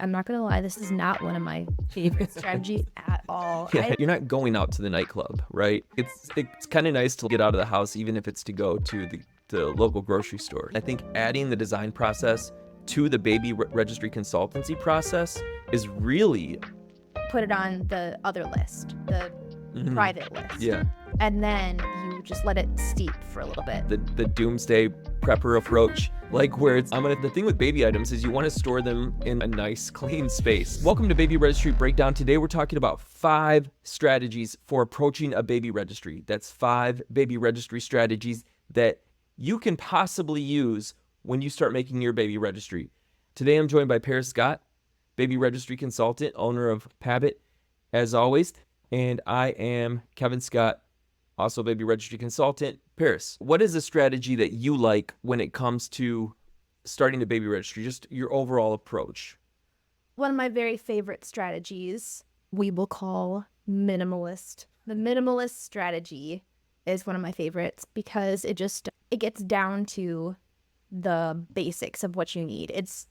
I'm not gonna lie, this is not one of my favorite strategies at all. Yeah, you're not going out to the nightclub, right? It's kind of nice to get out of the house, even if it's to go to the local grocery store. I think adding the design process to the baby registry consultancy process is really Put it on the other list, the private list. Yeah. And then you just let it steep for a little bit. The Doomsday prepper approach, like where it's the thing with baby items is you want to store them in a nice clean space. Welcome to Baby Registry Breakdown. Today we're talking about 5 strategies for approaching a baby registry. That's 5 baby registry strategies that you can possibly use when you start making your baby registry. Today I'm joined by Paris Scott, baby registry consultant, owner of Pabbit, as always, and I am Kevin Scott, also baby registry consultant. Paris, what is a strategy that you like when it comes to starting a baby registry, just your overall approach? One of my very favorite strategies we will call minimalist. The minimalist strategy is one of my favorites because it gets down to the basics of what you need. It's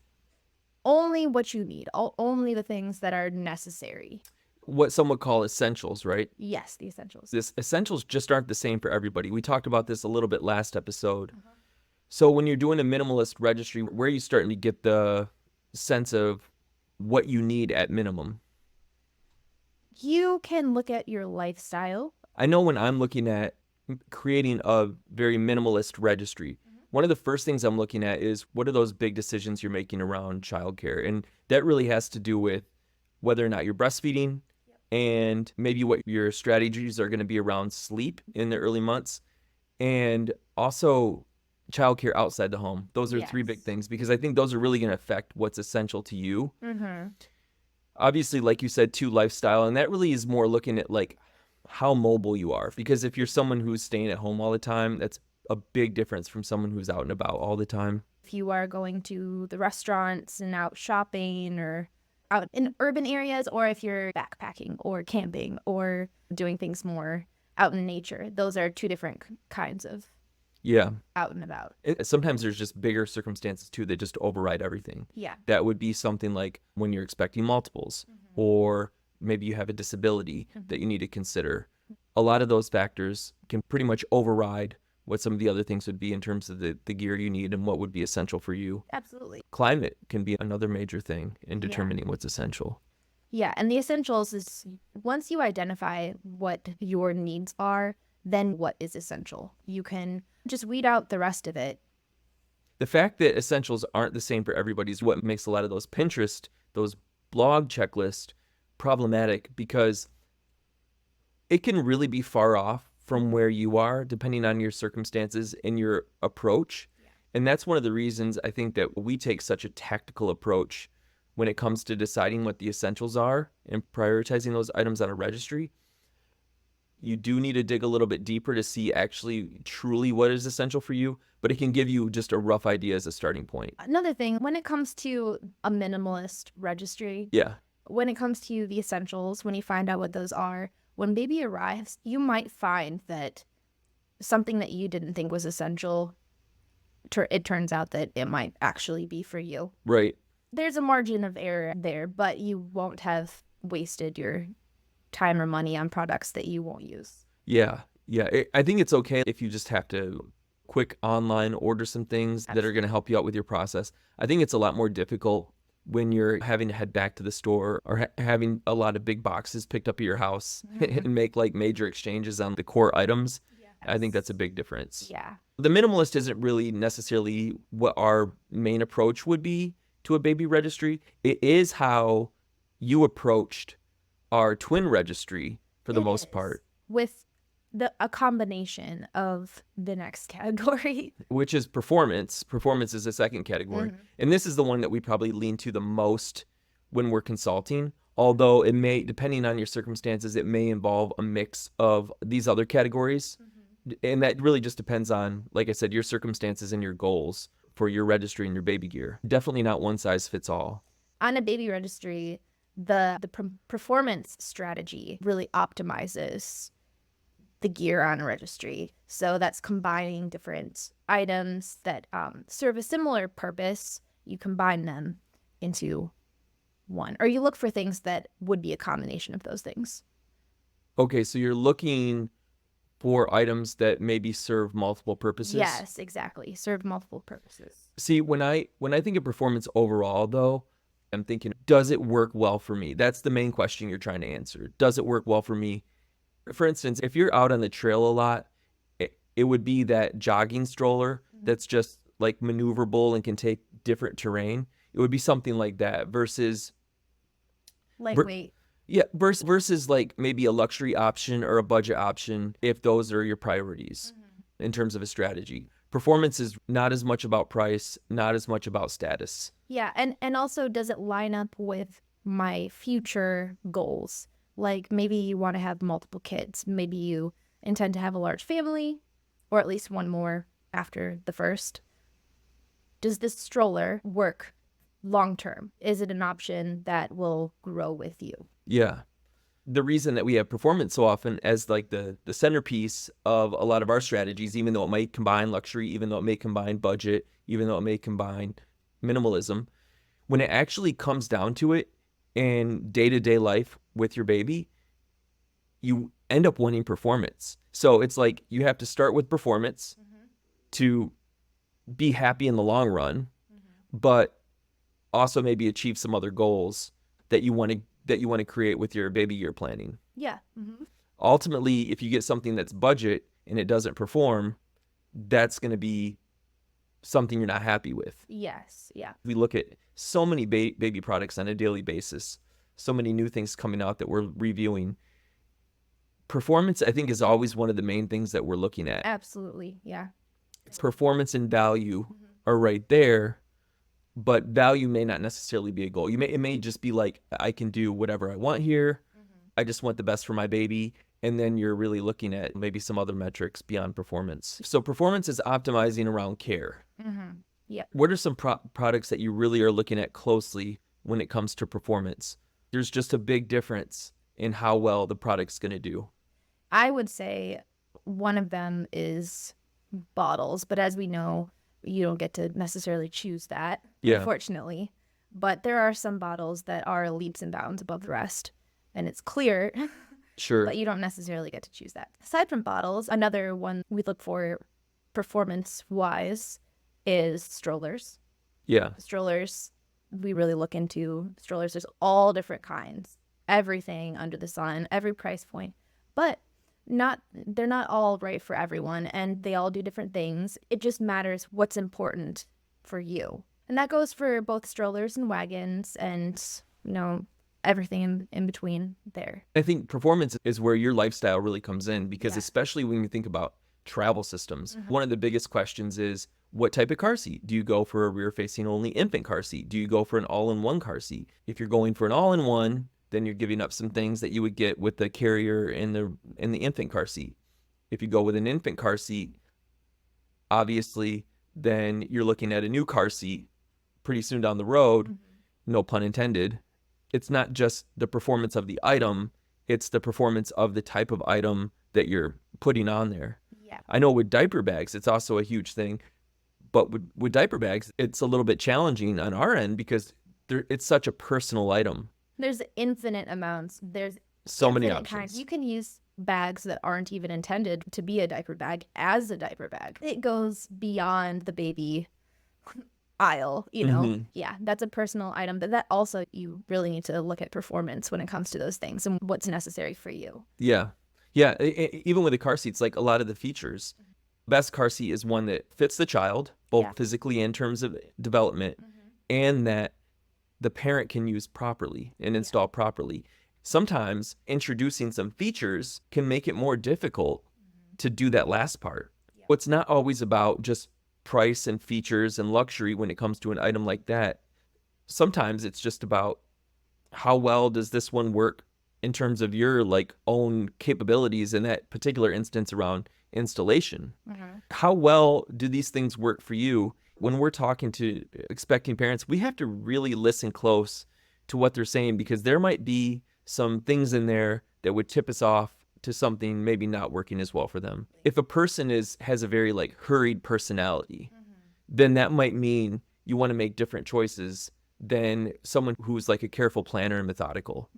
only what you need, only the things that are necessary. What some would call essentials, right? Yes, the essentials. This essentials just aren't the same for everybody. We talked about this a little bit last episode. So when you're doing a minimalist registry, where are you starting to get the sense of what you need at minimum? You can look at your lifestyle. I know when I'm looking at creating a very minimalist registry, one of the first things I'm looking at is what are those big decisions you're making around childcare? And that really has to do with whether or not you're breastfeeding, and maybe what your strategies are going to be around sleep in the early months, and also childcare outside the home. Those are 3 big things, because I think those are really going to affect what's essential to you. Obviously, like you said, too, lifestyle, and that really is more looking at like how mobile you are, because if you're someone who's staying at home all the time, that's a big difference from someone who's out and about all the time. If you are going to the restaurants and out shopping or out in urban areas, or if you're backpacking or camping or doing things more out in nature, those are 2 different kinds of out and about. Sometimes there's just bigger circumstances too that just override everything. Yeah. That would be something like when you're expecting multiples, or maybe you have a disability that you need to consider. A lot of those factors can pretty much override what some of the other things would be in terms of the gear you need and what would be essential for you. Absolutely. Climate can be another major thing in determining what's essential. Yeah, and the essentials is once you identify what your needs are, then what is essential. You can just weed out the rest of it. The fact that essentials aren't the same for everybody is what makes a lot of those Pinterest, those blog checklists problematic, because it can really be far off from where you are, depending on your circumstances and your approach. And that's one of the reasons I think that we take such a tactical approach when it comes to deciding what the essentials are and prioritizing those items on a registry. You do need to dig a little bit deeper to see actually truly what is essential for you, but it can give you just a rough idea as a starting point. Another thing, when it comes to a minimalist registry, when it comes to the essentials, when you find out what those are, when baby arrives, you might find that something that you didn't think was essential, it turns out that it might actually be for you. Right. There's a margin of error there, but you won't have wasted your time or money on products that you won't use. Yeah. I think it's okay if you just have to quick online order some things that are going to help you out with your process. I think it's a lot more difficult when you're having to head back to the store or having a lot of big boxes picked up at your house and make like major exchanges on the core items. I think that's a big difference. Yeah. The minimalist isn't really necessarily what our main approach would be to a baby registry. It is how you approached our twin registry for the most part. With a combination of the next category, which is performance. Performance is the second category. And this is the one that we probably lean to the most when we're consulting. Although it may, depending on your circumstances, it may involve a mix of these other categories. And that really just depends on, like I said, your circumstances and your goals for your registry and your baby gear. Definitely not one size fits all. On a baby registry, the performance strategy really optimizes the gear on a registry. So that's combining different items that serve a similar purpose. You combine them into one, or you look for things that would be a combination of those things. Okay, so you're looking for items that maybe serve multiple purposes? Yes, exactly. Serve multiple purposes. See, when I think of performance overall, though, I'm thinking, does it work well for me? That's the main question you're trying to answer. Does it work well for me? For instance, if you're out on the trail a lot, it would be that jogging stroller that's just like maneuverable and can take different terrain. It would be something like that versus Lightweight. yeah, versus like maybe a luxury option or a budget option if those are your priorities in terms of a strategy. Performance is not as much about price, not as much about status. Yeah, and also does it line up with my future goals? Like maybe you want to have multiple kids. Maybe you intend to have a large family or at least one more after the first. Does this stroller work long term? Is it an option that will grow with you? Yeah. The reason that we have performance so often as like the centerpiece of a lot of our strategies, even though it might combine luxury, even though it may combine budget, even though it may combine minimalism, when it actually comes down to it in day-to-day life with your baby, you end up wanting performance. So it's like you have to start with performance to be happy in the long run, but also maybe achieve some other goals that you want to create with your baby year planning. Yeah. Ultimately, if you get something that's budget and it doesn't perform, that's going to be something you're not happy with. Yes. Yeah. We look at so many baby products on a daily basis, so many new things coming out that we're reviewing. Performance, I think, is always one of the main things that we're looking at. Absolutely. Yeah. Performance and value are right there, but value may not necessarily be a goal. It may just be like, I can do whatever I want here. I just want the best for my baby. And then you're really looking at maybe some other metrics beyond performance. So performance is optimizing around care. Yeah. What are some products that you really are looking at closely when it comes to performance? There's just a big difference in how well the product's going to do. I would say one of them is bottles, but as we know, you don't get to necessarily choose that, unfortunately. But there are some bottles that are leaps and bounds above the rest, and it's clear. Sure. But you don't necessarily get to choose that. Aside from bottles, another one we look for performance-wise is strollers. Yeah. Strollers, we really look into strollers. There's all different kinds, everything under the sun, every price point. But they're not all right for everyone, and they all do different things. It just matters what's important for you. And that goes for both strollers and wagons and, everything in between there. I think performance is where your lifestyle really comes in because especially when you think about travel systems, one of the biggest questions is, what type of car seat? Do you go for a rear-facing only infant car seat? Do you go for an all-in-one car seat? If you're going for an all-in-one, then you're giving up some things that you would get with the carrier in the infant car seat. If you go with an infant car seat, obviously, then you're looking at a new car seat pretty soon down the road, no pun intended. It's not just the performance of the item, it's the performance of the type of item that you're putting on there. Yeah. I know with diaper bags, it's also a huge thing, but with diaper bags, it's a little bit challenging on our end because it's such a personal item. There's infinite amounts. There's so many infinite options. Kinds. You can use bags that aren't even intended to be a diaper bag as a diaper bag. It goes beyond the baby aisle, Yeah, that's a personal item, but that also, you really need to look at performance when it comes to those things and what's necessary for you. Yeah. Even with the car seats, like a lot of the features, best car seat is one that fits the child, both physically in terms of development, and that the parent can use properly and install properly. Sometimes introducing some features can make it more difficult to do that last part. It's not always about just price and features and luxury when it comes to an item like that. Sometimes it's just about how well does this one work in terms of your own capabilities in that particular instance around installation. How well do these things work for you? When we're talking to expecting parents, we have to really listen close to what they're saying because there might be some things in there that would tip us off to something maybe not working as well for them. If a person has a very hurried personality, then that might mean you want to make different choices than someone who's like a careful planner and methodical.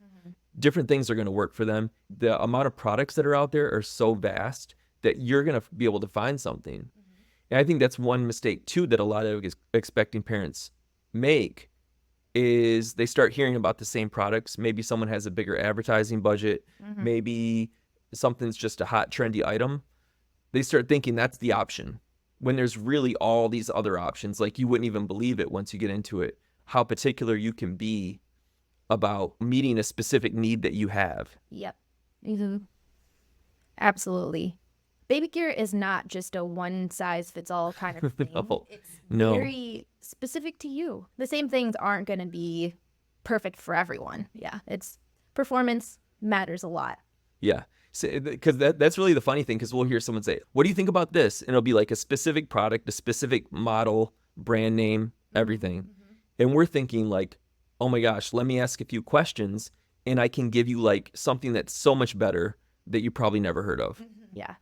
Different things are going to work for them. The amount of products that are out there are so vast that you're going to be able to find something. And I think that's one mistake too that a lot of expecting parents make is they start hearing about the same products. Maybe someone has a bigger advertising budget. Maybe something's just a hot, trendy item. They start thinking that's the option when there's really all these other options. Like you wouldn't even believe it once you get into it, how particular you can be about meeting a specific need that you have. Yep. Absolutely. Baby gear is not just a one-size-fits-all kind of thing. It's very specific to you. The same things aren't going to be perfect for everyone. Yeah, it's performance matters a lot. Yeah, because that's really the funny thing, because we'll hear someone say, what do you think about this? And it'll be like a specific product, a specific model, brand name, everything. And we're thinking like, oh my gosh, let me ask a few questions and I can give you like something that's so much better that you probably never heard of. Yeah.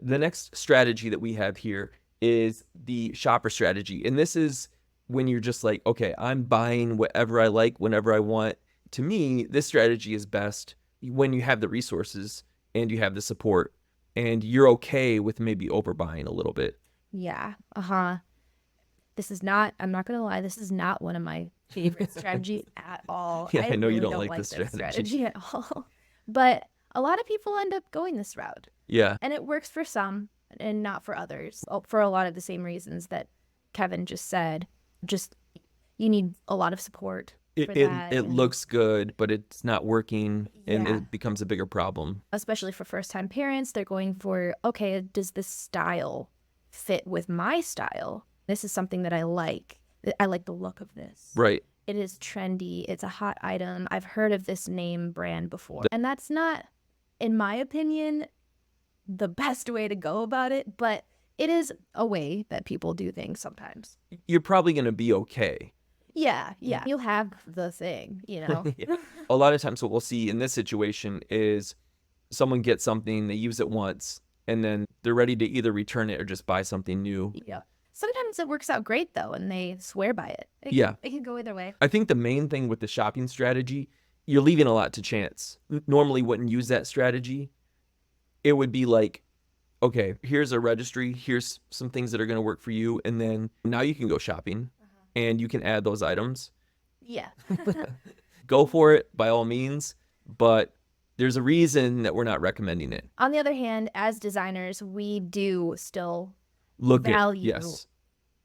The next strategy that we have here is the shopper strategy. And this is when you're just like, okay, I'm buying whatever I like, whenever I want. To me, this strategy is best when you have the resources and you have the support and you're okay with maybe overbuying a little bit. Yeah. This is not, I'm not going to lie, this is not one of my favorite strategies at all. Yeah, I know really you don't like this strategy at all. But a lot of people end up going this route. Yeah. And it works for some and not for others, for a lot of the same reasons that Kevin just said. Just, you need a lot of support. It looks good, but it's not working, and it becomes a bigger problem. Especially for first-time parents, they're going for, okay, does this style fit with my style? This is something that I like. I like the look of this. Right. It is trendy. It's a hot item. I've heard of this name brand before. And that's not, in my opinion, the best way to go about it, but it is a way that people do things sometimes. You're probably going to be okay. Yeah. You'll have the thing, you know? Yeah. A lot of times what we'll see in this situation is someone gets something, they use it once, and then they're ready to either return it or just buy something new. Yeah. Sometimes it works out great, though, and they swear by it. It can go either way. I think the main thing with the shopping strategy, you're leaving a lot to chance. Normally wouldn't use that strategy. It would be like, okay, here's a registry. Here's some things that are going to work for you. And then now you can go shopping and you can add those items. Yeah. Go for it by all means. But there's a reason that we're not recommending it. On the other hand, as designers, we do still value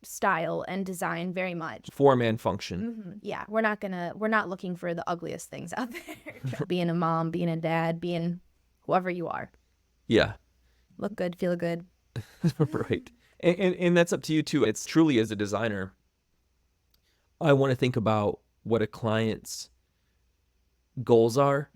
style and design very much. Form and function. Yeah, we're not looking for the ugliest things out there. Being a mom, being a dad, being whoever you are. Yeah. Look good, feel good. Right. And that's up to you too. It's truly, as a designer, I want to think about what a client's goals are.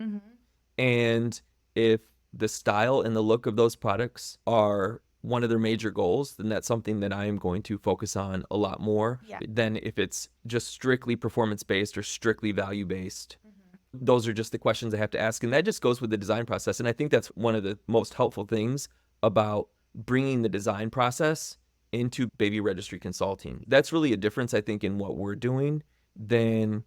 And if the style and the look of those products are one of their major goals, then that's something that I am going to focus on a lot more than if it's just strictly performance-based or strictly value-based. Those are just the questions I have to ask. And that just goes with the design process. And I think that's one of the most helpful things about bringing the design process into baby registry consulting. That's really a difference, I think, in what we're doing than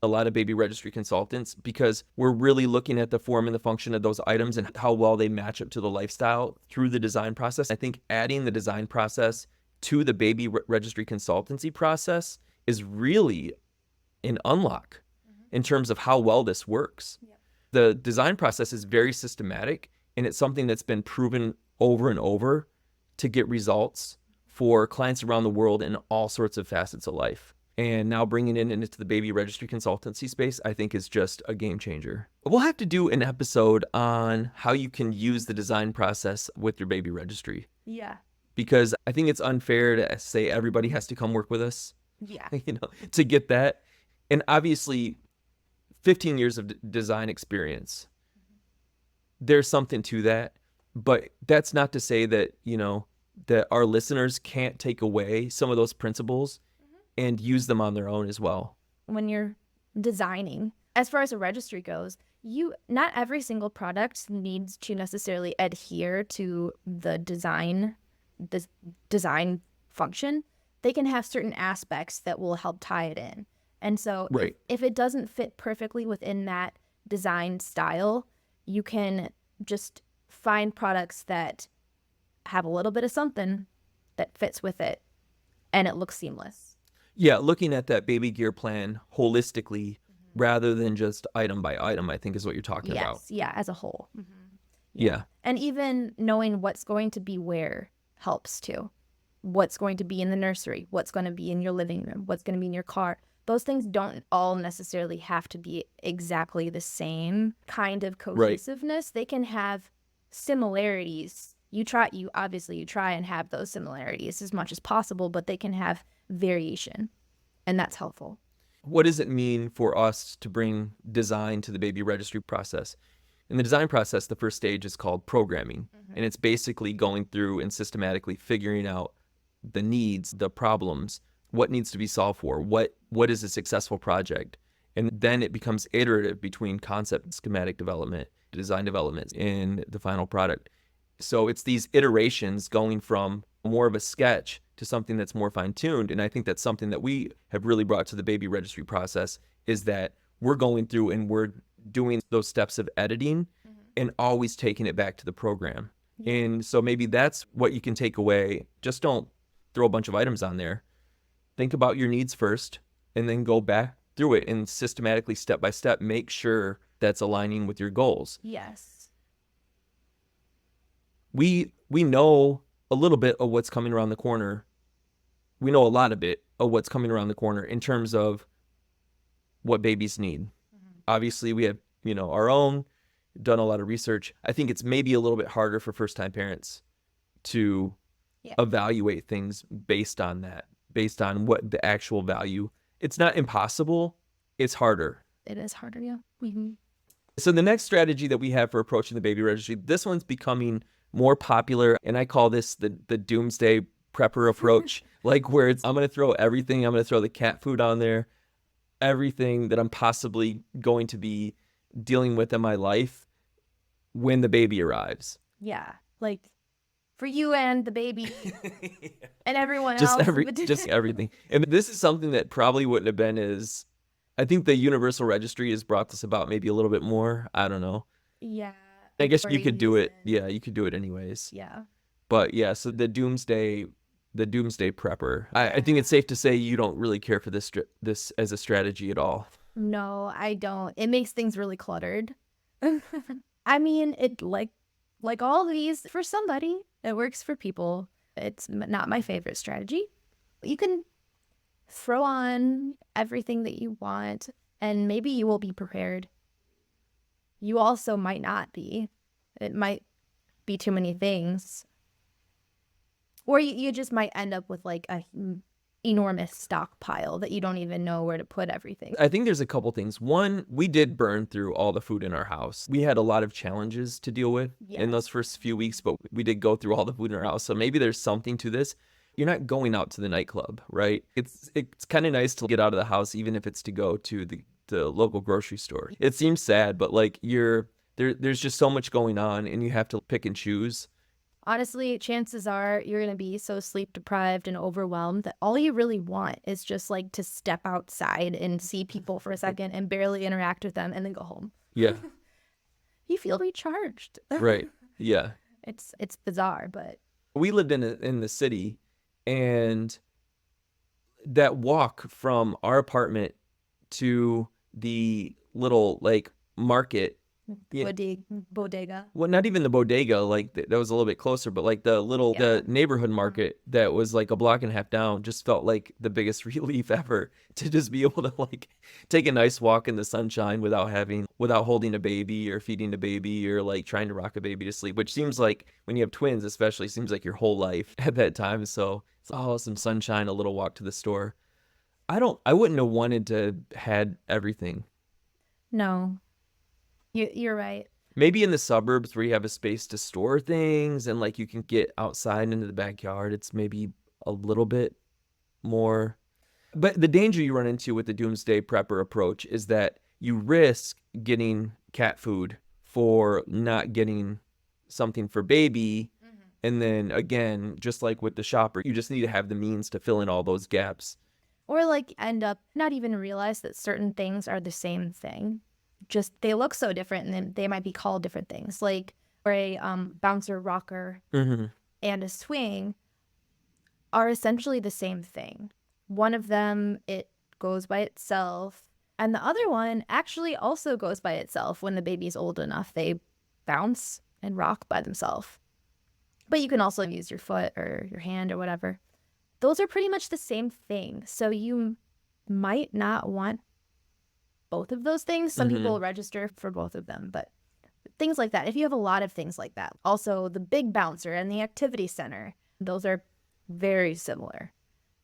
a lot of baby registry consultants, because we're really looking at the form and the function of those items and how well they match up to the lifestyle through the design process. I think adding the design process to the baby registry consultancy process is really an unlock in terms of how well this works. The design process is very systematic, and it's something that's been proven over and over to get results for clients around the world in all sorts of facets of life. And now bringing it into the baby registry consultancy space, I think, is just a game changer. We'll have to do an episode on how you can use the design process with your baby registry. Yeah. Because I think it's unfair to say everybody has to come work with us. Yeah. To get that. And obviously, 15 years of design experience, there's something to that. But that's not to say that, that our listeners can't take away some of those principles and use them on their own as well. When you're designing, as far as a registry goes, not every single product needs to necessarily adhere to the design function. They can have certain aspects that will help tie it in. And so Right. if it doesn't fit perfectly within that design style, you can just find products that have a little bit of something that fits with it and it looks seamless. Yeah, looking at that baby gear plan holistically rather than just item by item, I think is what you're talking about. Yes, yeah, as a whole. Yeah. And even knowing what's going to be where helps too. What's going to be in the nursery, what's going to be in your living room, what's going to be in your car. Those things don't all necessarily have to be exactly the same kind of Right. cohesiveness. They can have similarities. You try and have those similarities as much as possible, but they can have variation, and that's helpful. What does it mean for us to bring design to the baby registry process? In the design process, the first stage is called programming, and it's basically going through and systematically figuring out the needs, the problems, what needs to be solved for, what is a successful project. And then it becomes iterative between concept and schematic development, design development, and the final product. So it's these iterations going from more of a sketch to something that's more fine-tuned. And I think that's something that we have really brought to the baby registry process, is that we're going through and we're doing those steps of editing and always taking it back to the program. And so maybe that's what you can take away. Just don't throw a bunch of items on there. Think about your needs first and then go back through it and systematically, step by step, make sure that's aligning with your goals. Yes. We know a little bit of what's coming around the corner. We know a lot of it of what's coming around the corner in terms of what babies need. Obviously, we have, our own, done a lot of research. I think it's maybe a little bit harder for first-time parents to evaluate things based on that, based on what the actual value. It's not impossible. It's harder. It is harder, yeah. So the next strategy that we have for approaching the baby registry, this one's becoming more popular, and I call this the Doomsday prepper approach, like where I'm going to throw everything. I'm going to throw the cat food on there, everything that I'm possibly going to be dealing with in my life when the baby arrives. Yeah, like for you and the baby and everyone Just else. just everything. And this is something that probably wouldn't have been as, I think the universal registry has brought this about maybe a little bit more. I don't know. Yeah. I guess you could do it. Yeah, you could do it anyways. Yeah. But yeah, so the Doomsday prepper. I think it's safe to say you don't really care for this as a strategy at all. No, I don't. It makes things really cluttered. I mean, it like all of these, for somebody, it works for people. It's not my favorite strategy. You can throw on everything that you want, and maybe you will be prepared. You also might not be. It might be too many things. Or you just might end up with like a enormous stockpile that you don't even know where to put everything. I think there's a couple things. One, we did burn through all the food in our house. We had a lot of challenges to deal with in those first few weeks, but we did go through all the food in our house. So maybe there's something to this. You're not going out to the nightclub, right? It's kind of nice to get out of the house, even if it's to go to the local grocery store. It seems sad, but like there's just so much going on and you have to pick and choose. Honestly, chances are you're going to be so sleep deprived and overwhelmed that all you really want is just like to step outside and see people for a second and barely interact with them and then go home. Yeah. You feel recharged. Right. Yeah. It's bizarre, but we lived in the city, and that walk from our apartment to the little like market, bodega. Well, not even the bodega, like that was a little bit closer, but like the neighborhood market that was like a block and a half down just felt like the biggest relief ever, to just be able to like take a nice walk in the sunshine without holding a baby or feeding a baby or like trying to rock a baby to sleep, which seems like when you have twins especially seems like your whole life at that time. So it's some sunshine, a little walk to the store. I wouldn't have wanted to had everything. No. You're right. Maybe in the suburbs where you have a space to store things and like you can get outside into the backyard, it's maybe a little bit more. But the danger you run into with the Doomsday prepper approach is that you risk getting cat food for not getting something for baby. And then again, just like with the shopper, you just need to have the means to fill in all those gaps. Or like end up not even realize that certain things are the same thing. Just they look so different and then they might be called different things. Like or a bouncer rocker Mm-hmm. and a swing are essentially the same thing. One of them, it goes by itself, and the other one actually also goes by itself when the baby's old enough. They bounce and rock by themselves. But you can also use your foot or your hand or whatever. Those are pretty much the same thing. So you might not want both of those things. Some Mm-hmm. people register for both of them, but things like that. If you have a lot of things like that, also the big bouncer and the activity center, those are very similar.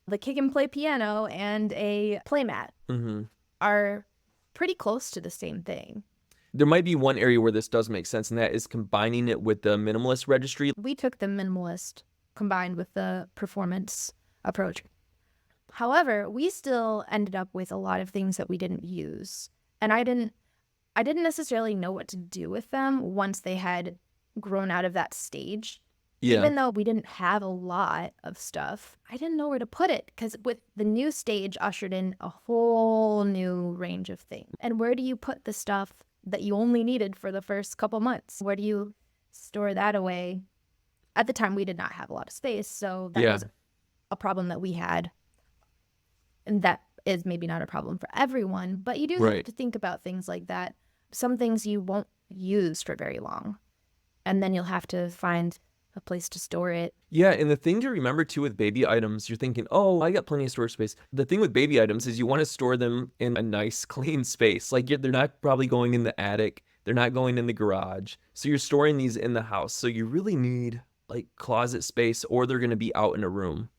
The kick and play piano and a playmat Mm-hmm. are pretty close to the same thing. There might be one area where this does make sense, and that is combining it with the minimalist registry. We took the minimalist combined with the performance approach. However, we still ended up with a lot of things that we didn't use. And I didn't necessarily know what to do with them once they had grown out of that stage. Yeah. Even though we didn't have a lot of stuff, I didn't know where to put it because with the new stage ushered in a whole new range of things. And where do you put the stuff that you only needed for the first couple months? Where do you store that away? At the time, we did not have a lot of space, so that Yeah. was a problem that we had. And that is maybe not a problem for everyone, but you do Right. have to think about things like that. Some things you won't use for very long, and then you'll have to find a place to store it. Yeah, and the thing to remember too with baby items, you're thinking, oh, I got plenty of storage space. The thing with baby items is you want to store them in a nice, clean space. Like they're not probably going in the attic, they're not going in the garage. So you're storing these in the house. So you really need like closet space, or they're going to be out in a room.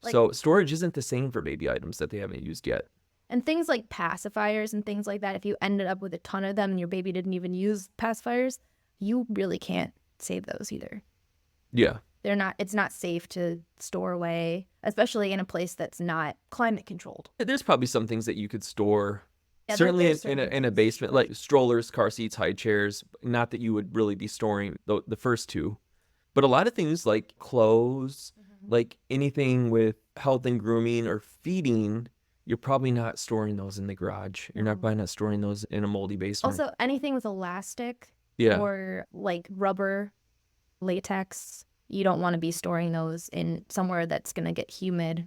Like- So storage isn't the same for baby items that they haven't used yet. And things like pacifiers and things like that, if you ended up with a ton of them and your baby didn't even use pacifiers, you really can't save those either. Yeah. It's not safe to store away, especially in a place that's not climate controlled. There's probably some things that you could store. Yeah, Certainly there's in certain a things. basement, like strollers, car seats, high chairs. Not that you would really be storing the first two. But a lot of things like clothes, like anything with health and grooming or feeding, you're probably not storing those in the garage. You're not probably not storing those in a moldy basement. Also, anything with elastic Yeah. or like rubber, latex, you don't want to be storing those in somewhere that's going to get humid.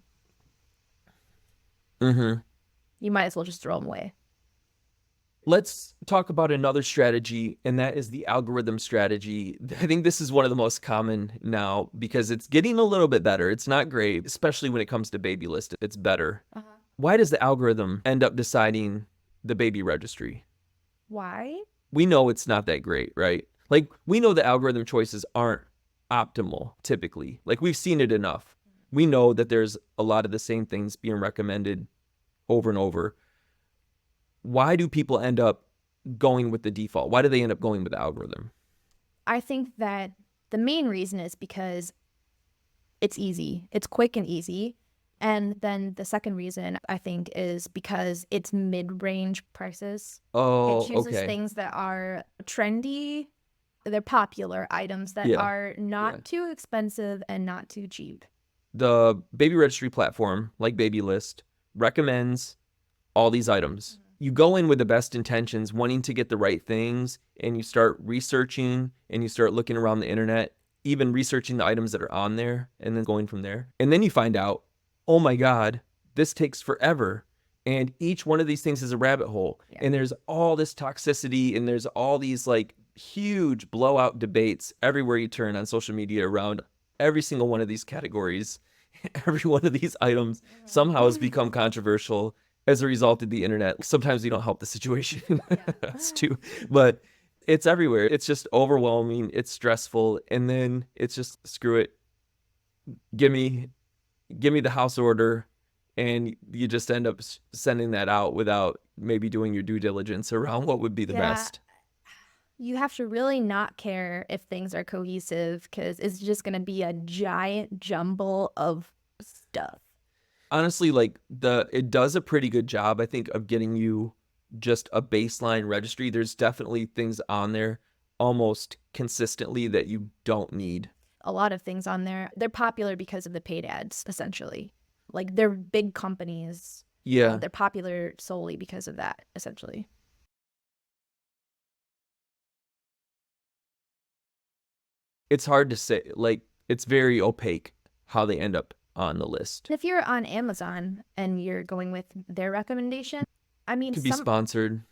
Mm-hmm. You might as well just throw them away. Let's talk about another strategy, and that is the algorithm strategy. I think this is one of the most common now because it's getting a little bit better. It's not great, especially when it comes to baby list. It's better. Why does the algorithm end up deciding the baby registry? Why? We know it's not that great, right? Like, we know the algorithm choices aren't optimal typically. Like, we've seen it enough. We know that there's a lot of the same things being recommended over and over. Why do people end up going with the default? Why do they end up going with the algorithm? I think that the main reason is because it's easy. It's quick and easy. And then the second reason, I think, is because it's mid-range prices. Oh, It chooses okay. things that are trendy. They're popular items that Yeah. are not Yeah. too expensive and not too cheap. The baby registry platform, like Baby List, recommends all these items. You go in with the best intentions, wanting to get the right things, and you start researching and you start looking around the internet, even researching the items that are on there and then going from there. And then you find out, oh my God, this takes forever. And each one of these things is a rabbit hole. Yeah. And there's all this toxicity and there's all these like huge blowout debates everywhere you turn on social media around every single one of these categories. Every one of these items somehow has become controversial as a result of the internet. Sometimes we don't help the situation. That's too, but it's everywhere. It's just overwhelming. It's stressful. And then it's just, screw it. Give me the house order. And you just end up sending that out without maybe doing your due diligence around what would be the Yeah. best. You have to really not care if things are cohesive because it's just going to be a giant jumble of stuff. Honestly, like it does a pretty good job, I think, of getting you just a baseline registry. There's definitely things on there almost consistently that you don't need. A lot of things on there, they're popular because of the paid ads, essentially. Like they're big companies. Yeah. They're popular solely because of that, essentially. It's hard to say. Like, it's very opaque how they end up on the list. If you're on Amazon and you're going with their recommendation, I mean, Could be sponsored.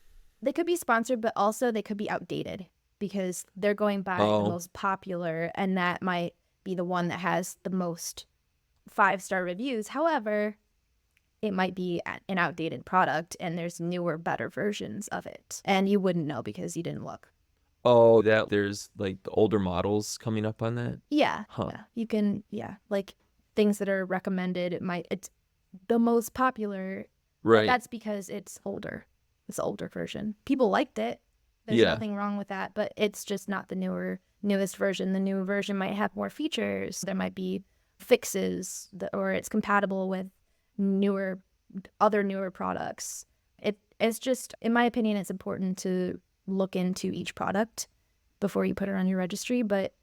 they could be sponsored, but also they could be outdated because they're going by the most popular, and that might be the one that has the most 5-star reviews. However, it might be an outdated product and there's newer, better versions of it. And you wouldn't know because you didn't look. Oh, that there's like the older models coming up on that? Yeah. Huh. Yeah. You can, like things that are recommended, it's the most popular. Right. That's because it's older. It's the older version. People liked it. There's nothing wrong with that, but it's just not the newest version. The new version might have more features. There might be fixes or it's compatible with other newer products. It's just, in my opinion, it's important to look into each product before you put it on your registry, but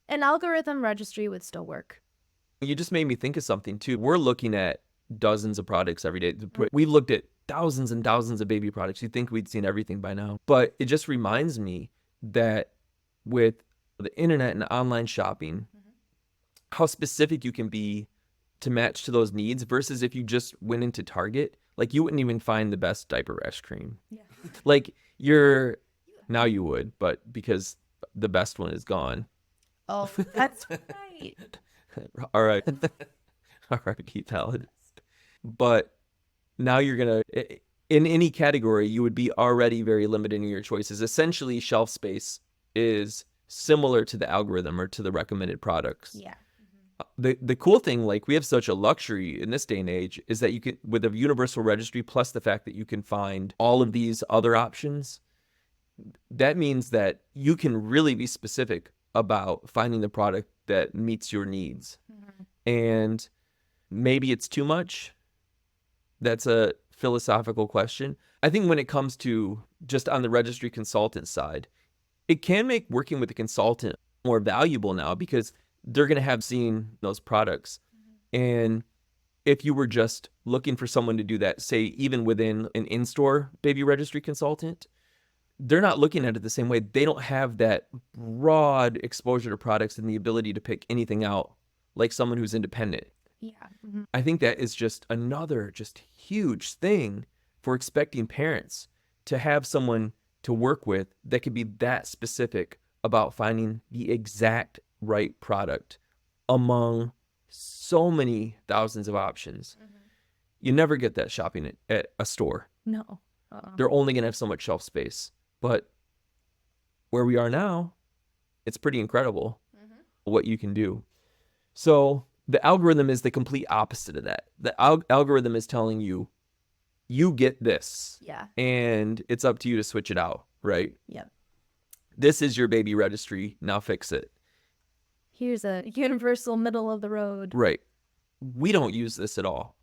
an algorithm registry would still work. You just made me think of something too. We're looking at dozens of products every day. We've looked at thousands and thousands of baby products. You'd think we'd seen everything by now. But it just reminds me that with the internet and online shopping, how specific you can be to match to those needs versus if you just went into Target, like you wouldn't even find the best diaper rash cream. Yeah. Like now you would, but because the best one is gone. Oh, that's right. All right. All right, Keith Pallet. But now you're going to, in any category, you would be already very limited in your choices. Essentially, shelf space is similar to the algorithm or to the recommended products. Yeah. The cool thing, like we have such a luxury in this day and age, is that you can, with a universal registry, plus the fact that you can find all of these other options, that means that you can really be specific about finding the product that meets your needs. And maybe it's too much. That's a philosophical question. I think when it comes to just on the registry consultant side, it can make working with a consultant more valuable now because they're going to have seen those products. And if you were just looking for someone to do that, say even within an in-store baby registry consultant, they're not looking at it the same way. They don't have that broad exposure to products and the ability to pick anything out like someone who's independent. Yeah. I think that is just another just huge thing for expecting parents to have someone to work with that could be that specific about finding the exact right product among so many thousands of options. You never get that shopping at a store. No. They're only going to have so much shelf space. But where we are now, it's pretty incredible what you can do. So the algorithm is the complete opposite of that. The algorithm is telling you, you get this. Yeah. And it's up to you to switch it out, right? Yep. This is your baby registry. Now fix it. Here's a universal middle of the road. Right. We don't use this at all.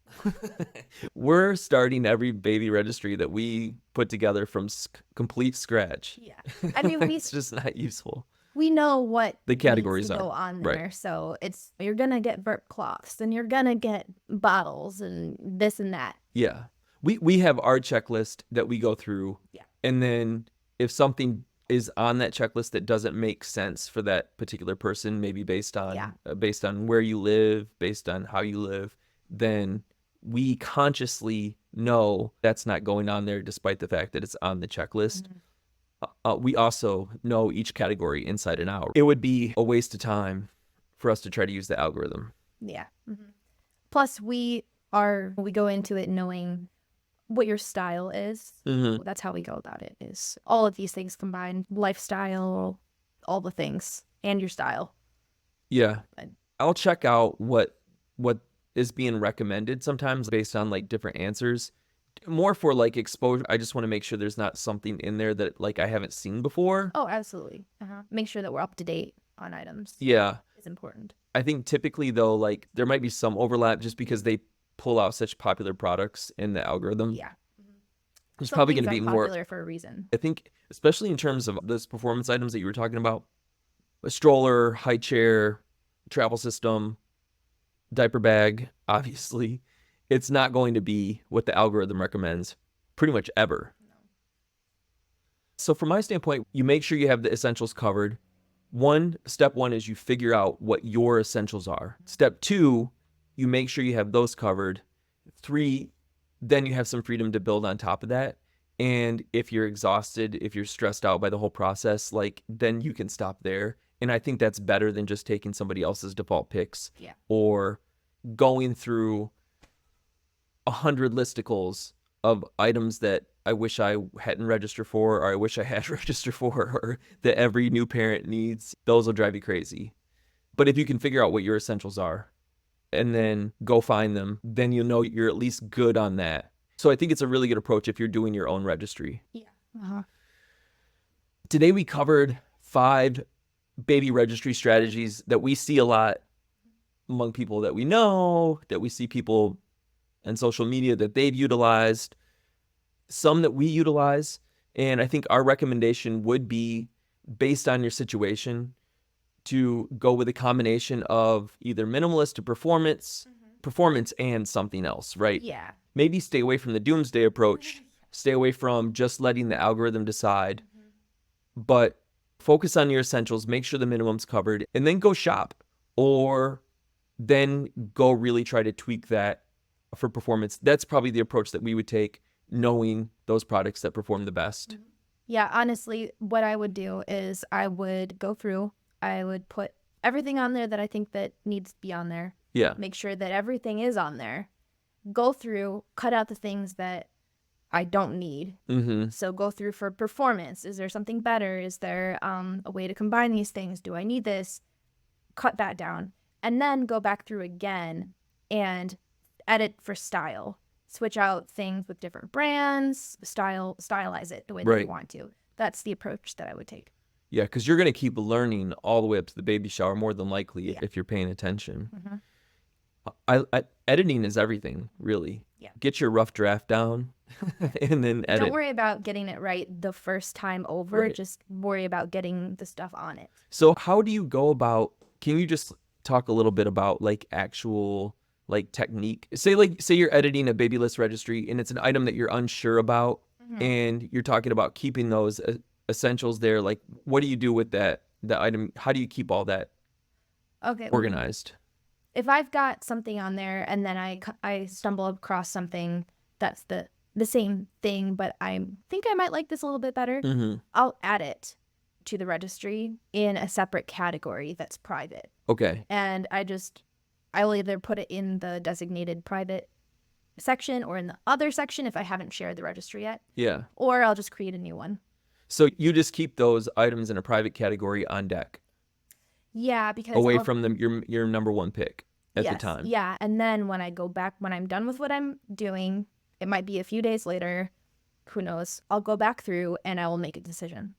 We're starting every baby registry that we put together from complete scratch. Yeah. I mean, it's just not useful. We know what the categories needs to are go on there. right. So you're going to get burp cloths and you're going to get bottles and this and that. Yeah. We have our checklist that we go through. Yeah. And then if something is on that checklist that doesn't make sense for that particular person, maybe based on where you live, based on how you live, then we consciously know that's not going on there despite the fact that it's on the checklist. We also know each category inside and out. It would be a waste of time for us to try to use the algorithm. Yeah. Plus, we go into it knowing what your style is. That's how we go about it, is all of these things combined: lifestyle, all the things, and your style. Yeah. I'll check out what is being recommended sometimes based on like different answers, more for like exposure. I just want to make sure there's not something in there that like I haven't seen before. Oh, absolutely. Make sure that we're up to date on items. Yeah. It's important. I think typically though, like there might be some overlap just because they pull out such popular products in the algorithm. Yeah. There's probably going to be more popular for a reason. I think, especially in terms of those performance items that you were talking about, a stroller, high chair, travel system, diaper bag, obviously. it's not going to be what the algorithm recommends pretty much ever. So from my standpoint, you make sure you have the essentials covered. Step one is you figure out what your essentials are. Step two, you make sure you have those covered. 3, then you have some freedom to build on top of that. And if you're exhausted, if you're stressed out by the whole process, like, then you can stop there. And I think that's better than just taking somebody else's default picks or going through 100 listicles of items that I wish I hadn't registered for, or I wish I had registered for, or that every new parent needs. Those will drive you crazy. But if you can figure out what your essentials are and then go find them, then you'll know you're at least good on that. So I think it's a really good approach if you're doing your own registry. Yeah. Today we covered 5 baby registry strategies that we see a lot among people that we know, that we see people on social media that they've utilized, some that we utilize. And I think our recommendation would be, based on your situation, to go with a combination of either minimalist to performance, performance and something else, right? Yeah. Maybe stay away from the doomsday approach, stay away from just letting the algorithm decide, but focus on your essentials, make sure the minimum's covered, and then go shop, or then go really try to tweak that for performance. That's probably the approach that we would take, knowing those products that perform the best. Yeah, honestly, what I would do is I would go through, I would put everything on there that I think that needs to be on there. Yeah. Make sure that everything is on there. Go through, cut out the things that I don't need. So go through for performance. Is there something better? Is there a way to combine these things? Do I need this? Cut that down. And then go back through again and edit for style. Switch out things with different brands, stylize it the way that you want to. That's the approach that I would take. Yeah, because you're going to keep learning all the way up to the baby shower, more than likely, if you're paying attention. Editing is everything, really. Yeah. Get your rough draft down and then edit. Don't worry about getting it right the first time over. Just worry about getting the stuff on it. So how do you go about, can you just talk a little bit about like actual like technique? Say you're editing a baby list registry and it's an item that you're unsure about and you're talking about keeping those essentials there. Like, what do you do with the item? How do you keep all that organized? If I've got something on there and then I stumble across something that's the same thing, but I think I might like this a little bit better, I'll add it to the registry in a separate category that's private. Okay. And I'll either put it in the designated private section or in the other section if I haven't shared the registry yet. Yeah. Or I'll just create a new one. So you just keep those items in a private category on deck. Yeah, because away from your number one pick at the time. Yeah, and then when I go back, when I'm done with what I'm doing, it might be a few days later, who knows, I'll go back through and I will make a decision.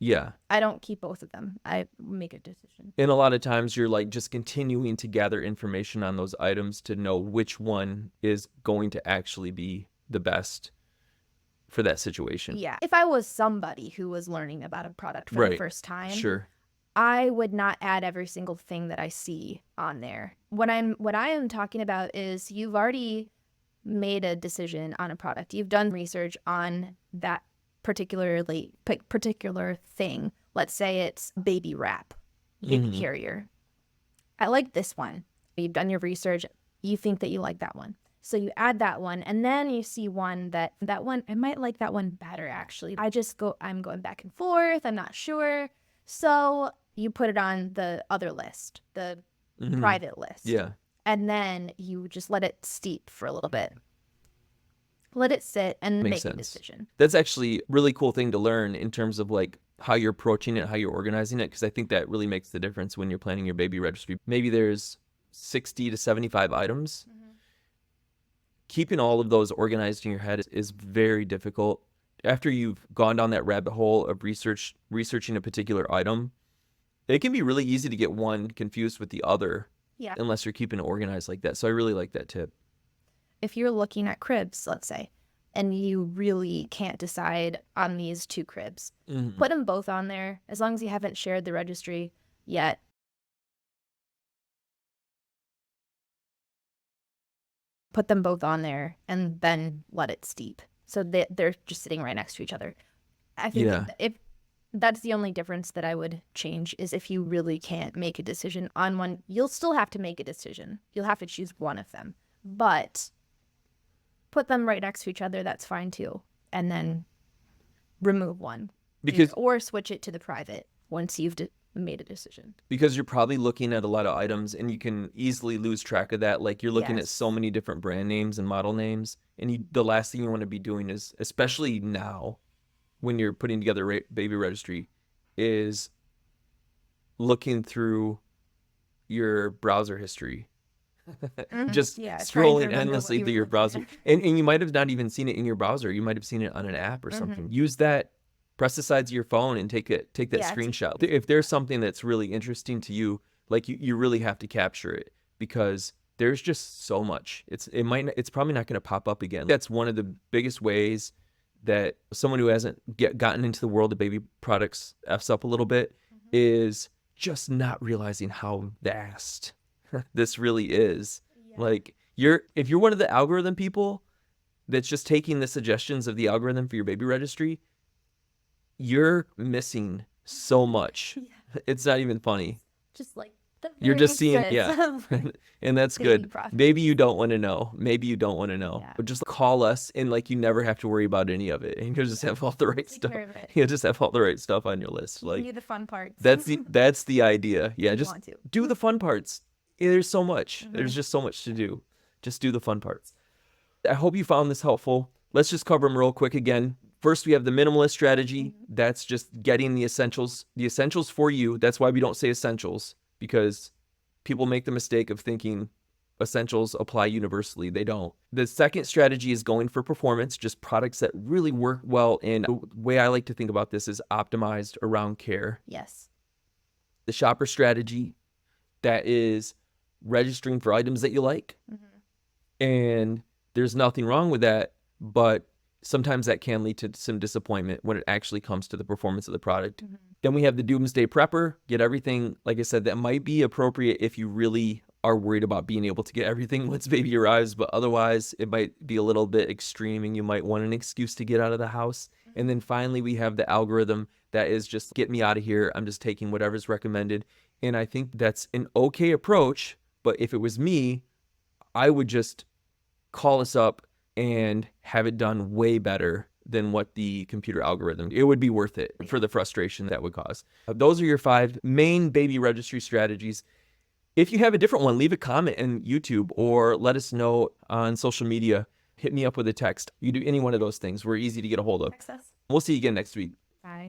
Yeah. I don't keep both of them. I make a decision. And a lot of times you're like just continuing to gather information on those items to know which one is going to actually be the best for that situation. Yeah. If I was somebody who was learning about a product for the first time, sure, I would not add every single thing that I see on there. What I am talking about is you've already made a decision on a product. You've done research on that particular thing. Let's say it's baby wrap, baby carrier. I like this one. You've done your research. You think that you like that one. So you add that one, and then you see one that one, I might like that one better, actually. I'm going back and forth. I'm not sure. So you put it on the other list, the private list. Yeah. And then you just let it steep for a little bit. Let it sit and make a decision. That's actually a really cool thing to learn in terms of like how you're approaching it, how you're organizing it, because I think that really makes the difference when you're planning your baby registry. Maybe there's 60 to 75 items. Keeping all of those organized in your head is very difficult. After you've gone down that rabbit hole of researching a particular item, it can be really easy to get one confused with the other. Yeah. Unless you're keeping it organized like that. So I really like that tip. If you're looking at cribs, let's say, and you really can't decide on these 2 cribs, put them both on there as long as you haven't shared the registry yet. put them both on there and then let it steep. So they're just sitting right next to each other. I think if that's the only difference that I would change is if you really can't make a decision on one, you'll still have to make a decision. You'll have to choose one of them, but put them right next to each other. That's fine too. And then remove one or switch it to the private once you've made a decision. Because you're probably looking at a lot of items and you can easily lose track of that. Like you're looking at so many different brand names and model names. And the last thing you want to be doing is, especially now when you're putting together baby registry, is looking through your browser history. Just scrolling endlessly through your browser. And you might have not even seen it in your browser. You might have seen it on an app or something. Use that. Press the sides of your phone and take that screenshot. If there's something that's really interesting to you, like you really have to capture it, because there's just so much. It's probably not going to pop up again. That's one of the biggest ways that someone who hasn't gotten into the world of baby products F's up a little bit is just not realizing how vast this really is. Like if you're one of the algorithm people that's just taking the suggestions of the algorithm for your baby registry, you're missing so much. It's not even funny. Just like you're just seeing, and that's good. Maybe you don't want to know. But just call us and you never have to worry about any of it. And you'll just have all the right stuff. You'll just have all the right stuff on your list. Do the fun parts. That's the idea. Yeah, just do the fun parts. There's so much. There's just so much to do. Just do the fun parts. I hope you found this helpful. Let's just cover them real quick again. First, we have the minimalist strategy. That's just getting the essentials for you. That's why we don't say essentials, because people make the mistake of thinking essentials apply universally. They don't. The second strategy is going for performance, just products that really work well. And the way I like to think about this is optimized around care. Yes. The shopper strategy, that is registering for items that you like. And there's nothing wrong with that, but sometimes that can lead to some disappointment when it actually comes to the performance of the product. Then we have the Doomsday prepper. Get everything, like I said, that might be appropriate if you really are worried about being able to get everything once baby arrives, but otherwise it might be a little bit extreme and you might want an excuse to get out of the house. And then finally we have the algorithm, that is just get me out of here. I'm just taking whatever's recommended. And I think that's an okay approach, but if it was me, I would just call us up and have it done way better than what the computer algorithm. It would be worth it for the frustration that would cause. Those are your 5 main baby registry strategies. If you have a different one, leave a comment on YouTube or let us know on social media. Hit me up with a text. You do any one of those things. We're easy to get a hold of. We'll see you again next week.